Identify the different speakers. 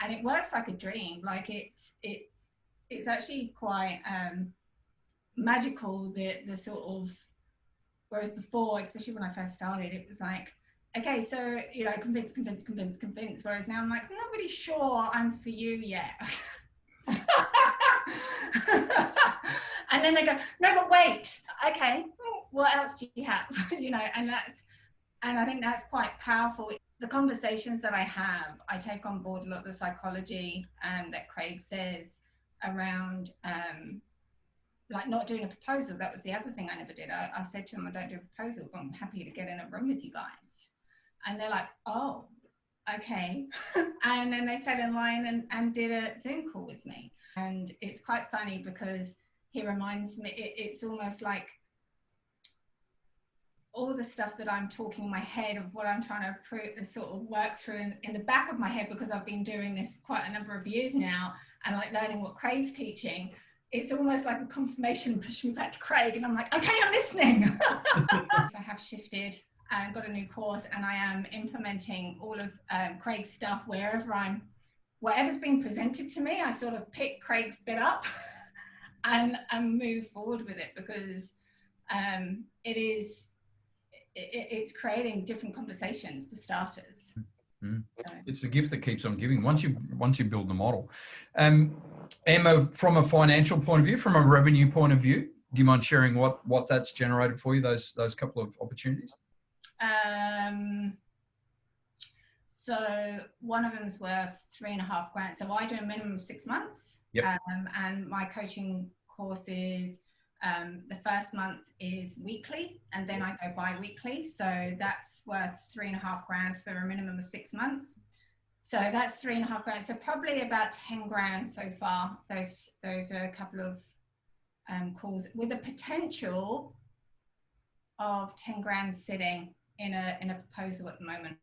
Speaker 1: and it works like a dream. Like it's actually quite magical, the sort of, whereas before, especially when I first started, it was like, okay, so, you know, convince, whereas now I'm like, I'm not really sure I'm for you yet. And then they go, no, but wait, okay, what else do you have? You know, and I think that's quite powerful. The conversations that I have, I take on board a lot of the psychology that Craig says around like not doing a proposal. That was the other thing I never did. I said to them, I don't do a proposal, but I'm happy to get in a room with you guys. And they're like, oh, okay. And then they fell in line and did a Zoom call with me. And it's quite funny because he reminds me, it's almost like all the stuff that I'm talking in my head of what I'm trying to sort of work through in the back of my head, because I've been doing this for quite a number of years now, and like learning what Craig's teaching. It's almost like a confirmation pushing me back to Craig, and I'm like, okay, I'm listening. So I have shifted and got a new course, and I am implementing all of Craig's stuff whatever's been presented to me, I sort of pick Craig's bit up and move forward with it, because it's creating different conversations for starters.
Speaker 2: Mm. So. It's the gift that keeps on giving once you build the model. Emma, from a financial point of view, from a revenue point of view, do you mind sharing what that's generated for you, those couple of opportunities?
Speaker 1: So one of them is worth $3,500. So I do a minimum of 6 months.
Speaker 2: Yep.
Speaker 1: And my coaching courses, the first month is weekly, and then I go bi-weekly. So that's worth $3,500 for a minimum of 6 months. So that's $3,500. So probably about 10 grand so far. Those are a couple of calls with a potential of 10 grand sitting in a proposal at the moment.